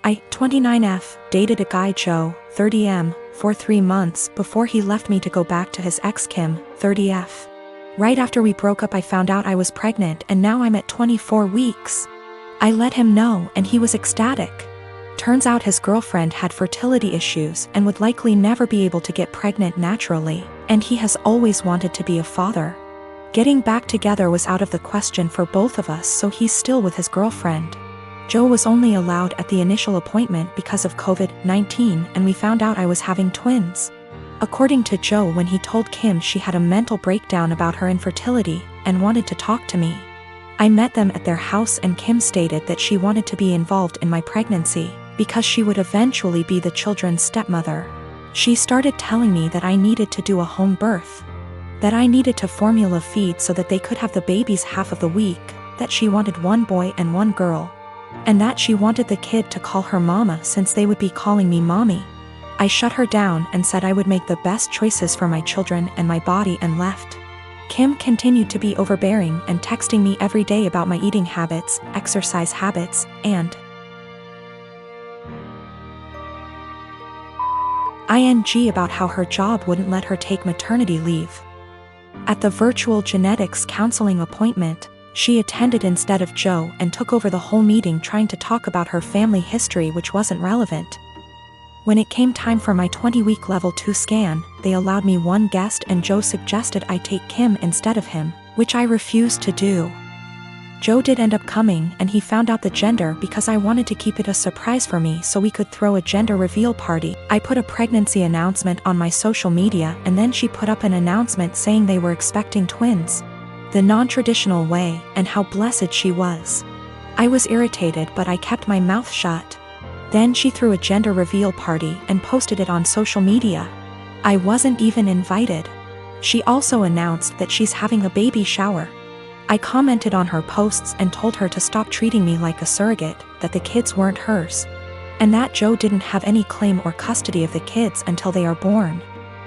I, 29F, dated a guy Joe, 30M, for 3 months before he left me to go back to his ex Kim, 30F. Right after we broke up I found out I was pregnant and now I'm at 24 weeks. I let him know and he was ecstatic. Turns out his girlfriend had fertility issues and would likely never be able to get pregnant naturally, and he has always wanted to be a father. Getting back together was out of the question for both of us, so he's still with his girlfriend. Joe was only allowed at the initial appointment because of COVID-19, and we found out I was having twins. According to Joe, when he told Kim, she had a mental breakdown about her infertility and wanted to talk to me. I met them at their house and Kim stated that she wanted to be involved in my pregnancy because she would eventually be the children's stepmother. She started telling me that I needed to do a home birth, that I needed to formula feed so that they could have the babies half of the week, that she wanted 1 boy and 1 girl, and that she wanted the kid to call her mama since they would be calling me mommy. I shut her down and said I would make the best choices for my children and my body and left. Kim continued to be overbearing and texting me every day about my eating habits, exercise habits, and ing about how her job wouldn't let her take maternity leave. At the virtual genetics counseling appointment, she attended instead of Joe and took over the whole meeting trying to talk about her family history, which wasn't relevant. When it came time for my 20-week level 2 scan, they allowed me 1 guest and Joe suggested I take Kim instead of him, which I refused to do. Joe did end up coming and he found out the gender because I wanted to keep it a surprise for me so we could throw a gender reveal party. I put a pregnancy announcement on my social media and then she put up an announcement saying they were expecting twins, the non-traditional way, and how blessed she was. I was irritated but I kept my mouth shut. Then she threw a gender reveal party and posted it on social media. I wasn't even invited. She also announced that she's having a baby shower. I commented on her posts and told her to stop treating me like a surrogate, that the kids weren't hers, and that Joe didn't have any claim or custody of the kids until they are born.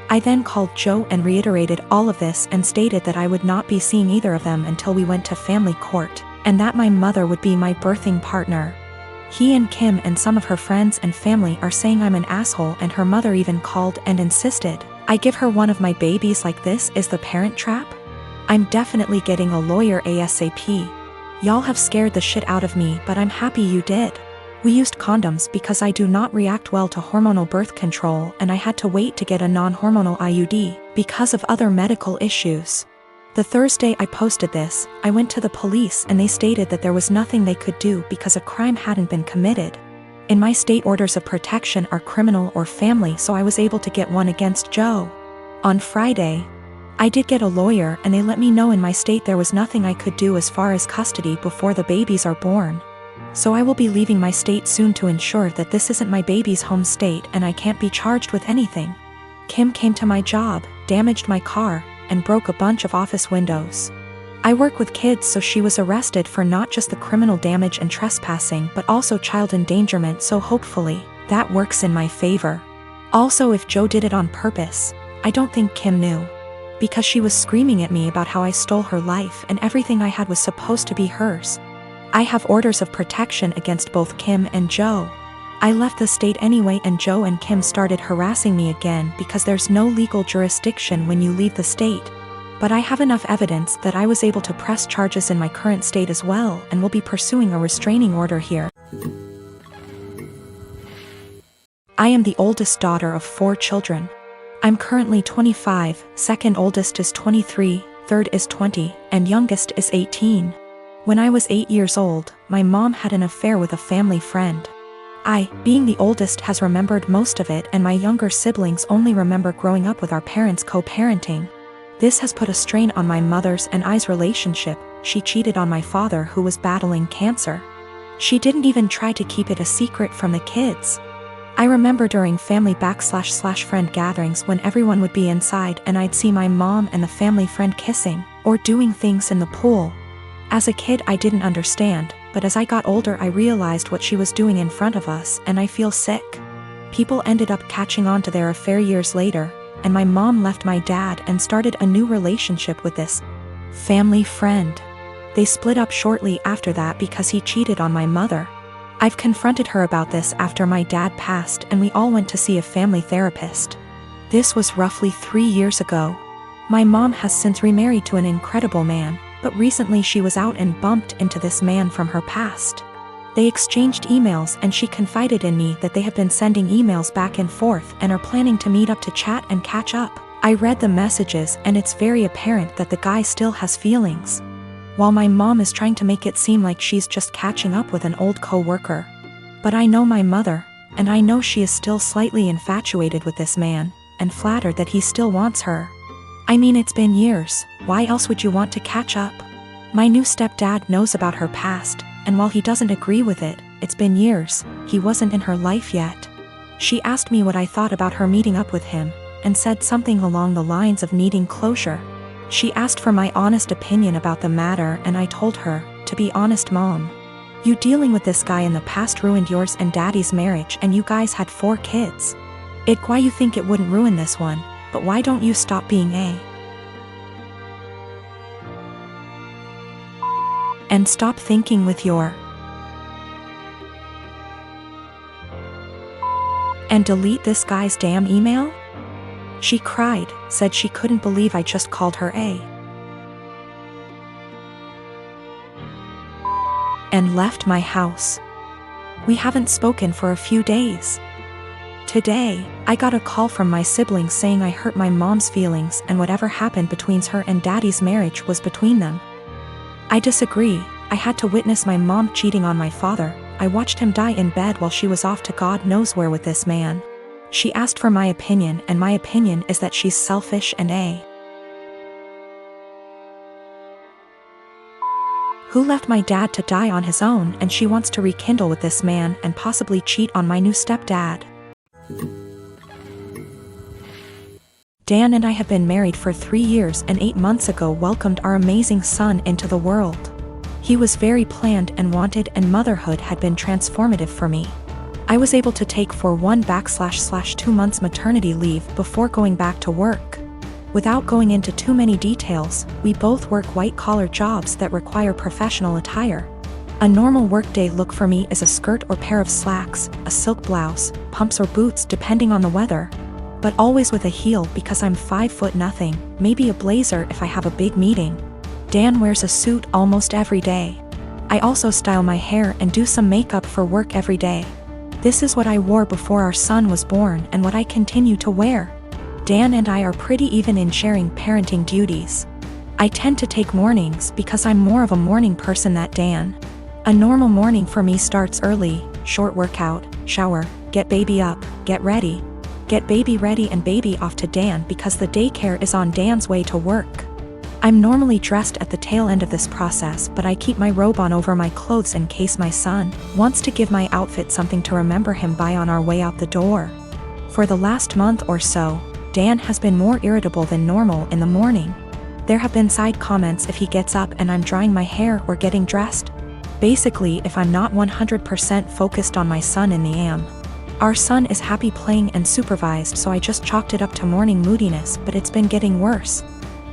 I then called Joe and reiterated all of this and stated that I would not be seeing either of them until we went to family court, and that my mother would be my birthing partner. He and Kim and some of her friends and family are saying I'm an asshole, and her mother even called and insisted I give her one of my babies. Like, this is the Parent Trap? I'm definitely getting a lawyer ASAP. Y'all have scared the shit out of me, but I'm happy you did. We used condoms because I do not react well to hormonal birth control, and I had to wait to get a non-hormonal IUD because of other medical issues. The Thursday I posted this, I went to the police and they stated that there was nothing they could do because a crime hadn't been committed. In my state, orders of protection are criminal or family, so I was able to get one against Joe. On Friday, I did get a lawyer and they let me know in my state there was nothing I could do as far as custody before the babies are born. So I will be leaving my state soon to ensure that this isn't my baby's home state and I can't be charged with anything. Kim came to my job, damaged my car, and broke a bunch of office windows. I work with kids, so she was arrested for not just the criminal damage and trespassing but also child endangerment, so hopefully that works in my favor. Also, if Joe did it on purpose, I don't think Kim knew, because she was screaming at me about how I stole her life and everything I had was supposed to be hers. I have orders of protection against both Kim and Joe. I left the state anyway and Joe and Kim started harassing me again because there's no legal jurisdiction when you leave the state. But I have enough evidence that I was able to press charges in my current state as well and will be pursuing a restraining order here. I am the oldest daughter of 4 children. I'm currently 25, second oldest is 23, third is 20, and youngest is 18. When I was 8 years old, my mom had an affair with a family friend. I, being the oldest, has remembered most of it, and my younger siblings only remember growing up with our parents co-parenting. This has put a strain on my mother's and I's relationship. She cheated on my father, who was battling cancer. She didn't even try to keep it a secret from the kids. I remember during family / friend gatherings when everyone would be inside and I'd see my mom and the family friend kissing or doing things in the pool. As a kid I didn't understand, but as I got older I realized what she was doing in front of us, and I feel sick. People ended up catching on to their affair years later, and my mom left my dad and started a new relationship with this family friend. They split up shortly after that because he cheated on my mother. I've confronted her about this after my dad passed and we all went to see a family therapist. This was roughly 3 years ago. My mom has since remarried to an incredible man, but recently she was out and bumped into this man from her past. They exchanged emails and she confided in me that they have been sending emails back and forth and are planning to meet up to chat and catch up. I read the messages and it's very apparent that the guy still has feelings. While my mom is trying to make it seem like she's just catching up with an old co-worker. But I know my mother, and I know she is still slightly infatuated with this man, and flattered that he still wants her. I mean, it's been years, why else would you want to catch up? My new stepdad knows about her past, and while he doesn't agree with it, it's been years, he wasn't in her life yet. She asked me what I thought about her meeting up with him, and said something along the lines of needing closure. She asked for my honest opinion about the matter and I told her, to be honest mom, you dealing with this guy in the past ruined yours and daddy's marriage and you guys had 4 kids. Why you think it wouldn't ruin this one, but why don't you stop being and stop thinking with your and delete this guy's damn email? She cried, said she couldn't believe I just called her and left my house. We haven't spoken for a few days. Today, I got a call from my siblings saying I hurt my mom's feelings and whatever happened between her and daddy's marriage was between them. I disagree. I had to witness my mom cheating on my father. I watched him die in bed while she was off to God knows where with this man. She asked for my opinion and my opinion is that she's selfish and who left my dad to die on his own and she wants to rekindle with this man and possibly cheat on my new stepdad. Dan and I have been married for 3 years and 8 months ago welcomed our amazing son into the world. He was very planned and wanted and motherhood had been transformative for me. I was able to take for 1/2 months maternity leave before going back to work. Without going into too many details, we both work white-collar jobs that require professional attire. A normal workday look for me is a skirt or pair of slacks, a silk blouse, pumps or boots depending on the weather. But always with a heel because I'm 5'0", maybe a blazer if I have a big meeting. Dan wears a suit almost every day. I also style my hair and do some makeup for work every day. This is what I wore before our son was born and what I continue to wear. Dan and I are pretty even in sharing parenting duties. I tend to take mornings because I'm more of a morning person than Dan. A normal morning for me starts early, short workout, shower, get baby up, get baby ready and baby off to Dan because the daycare is on Dan's way to work. I'm normally dressed at the tail end of this process, but I keep my robe on over my clothes in case my son wants to give my outfit something to remember him by on our way out the door. For the last month or so, Dan has been more irritable than normal in the morning. There have been side comments if he gets up and I'm drying my hair or getting dressed. Basically, if I'm not 100% focused on my son in the AM. Our son is happy playing and supervised, so I just chalked it up to morning moodiness, but it's been getting worse.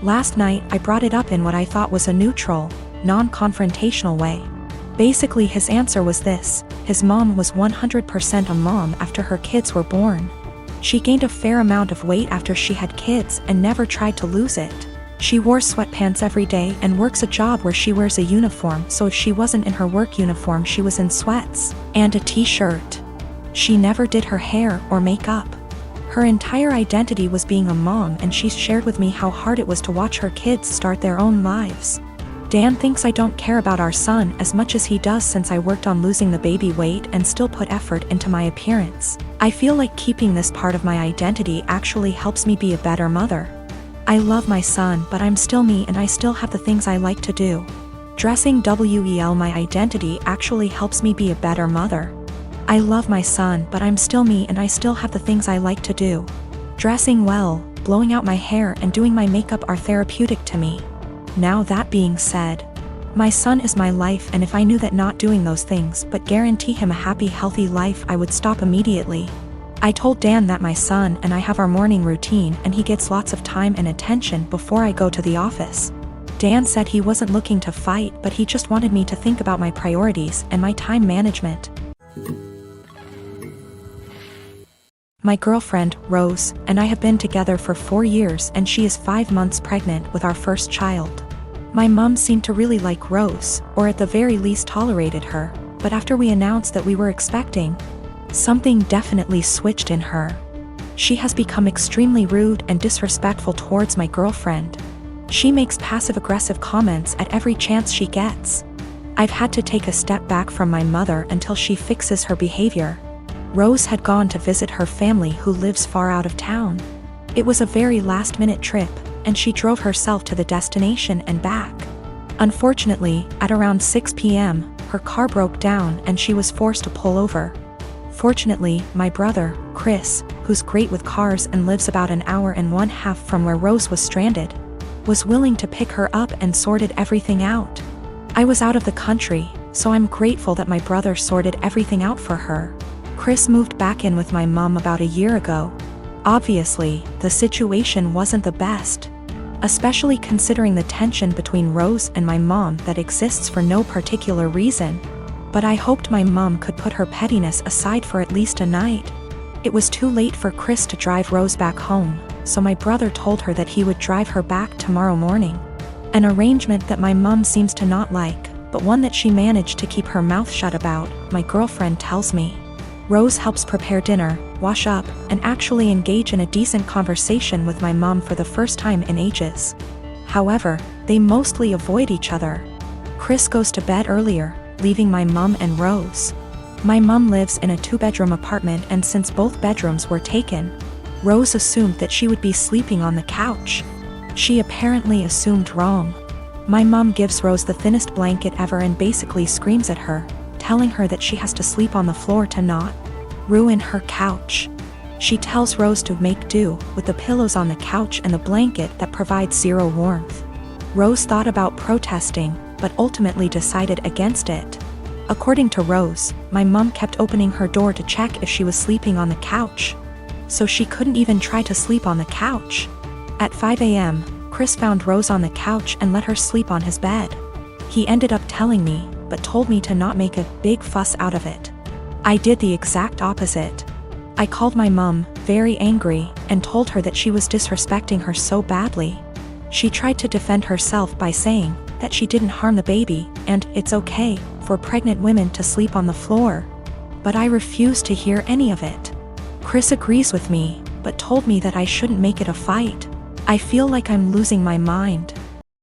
Last night, I brought it up in what I thought was a neutral, non-confrontational way. Basically his answer was this: his mom was 100% a mom after her kids were born. She gained a fair amount of weight after she had kids and never tried to lose it. She wore sweatpants every day and works a job where she wears a uniform, so if she wasn't in her work uniform she was in sweats and a t-shirt. She never did her hair or makeup. Her entire identity was being a mom, and she shared with me how hard it was to watch her kids start their own lives. Dan thinks I don't care about our son as much as he does since I worked on losing the baby weight and still put effort into my appearance. I feel like keeping this part of my identity actually helps me be a better mother. I love my son, but I'm still me and I still have the things I like to do. Dressing well, my identity actually helps me be a better mother. I love my son, but I'm still me and I still have the things I like to do. Dressing well, blowing out my hair and doing my makeup are therapeutic to me. Now that being said, my son is my life, and if I knew that not doing those things but guarantee him a happy, healthy life, I would stop immediately. I told Dan that my son and I have our morning routine and he gets lots of time and attention before I go to the office. Dan said he wasn't looking to fight, but he just wanted me to think about my priorities and my time management. My girlfriend, Rose, and I have been together for 4 years and she is 5 months pregnant with our first child. My mom seemed to really like Rose, or at the very least tolerated her, but after we announced that we were expecting, something definitely switched in her. She has become extremely rude and disrespectful towards my girlfriend. She makes passive-aggressive comments at every chance she gets. I've had to take a step back from my mother until she fixes her behavior. Rose had gone to visit her family who lives far out of town. It was a very last-minute trip, and she drove herself to the destination and back. Unfortunately, at around 6 p.m., her car broke down and she was forced to pull over. Fortunately, my brother, Chris, who's great with cars and lives about an hour and 1/2 from where Rose was stranded, was willing to pick her up and sorted everything out. I was out of the country, so I'm grateful that my brother sorted everything out for her. Chris moved back in with my mom about a year ago. Obviously, the situation wasn't the best, especially considering the tension between Rose and my mom that exists for no particular reason. But I hoped my mom could put her pettiness aside for at least a night. It was too late for Chris to drive Rose back home, so my brother told her that he would drive her back tomorrow morning. An arrangement that my mom seems to not like, but one that she managed to keep her mouth shut about, my girlfriend tells me. Rose helps prepare dinner, wash up, and actually engage in a decent conversation with my mom for the first time in ages. However, they mostly avoid each other. Chris goes to bed earlier, leaving my mom and Rose. My mom lives in a 2-bedroom apartment, and since both bedrooms were taken, Rose assumed that she would be sleeping on the couch. She apparently assumed wrong. My mom gives Rose the thinnest blanket ever and basically screams at her, telling her that she has to sleep on the floor to not ruin her couch. She tells Rose to make do with the pillows on the couch and the blanket that provides zero warmth. Rose thought about protesting, but ultimately decided against it. According to Rose, my mom kept opening her door to check if she was sleeping on the couch, so she couldn't even try to sleep on the couch. At 5 a.m., Chris found Rose on the couch and let her sleep on his bed. He ended up telling me, but told me to not make a big fuss out of it. I did the exact opposite. I called my mom, very angry, and told her that she was disrespecting her so badly. She tried to defend herself by saying that she didn't harm the baby, and it's okay for pregnant women to sleep on the floor. But I refused to hear any of it. Chris agrees with me, but told me that I shouldn't make it a fight. I feel like I'm losing my mind.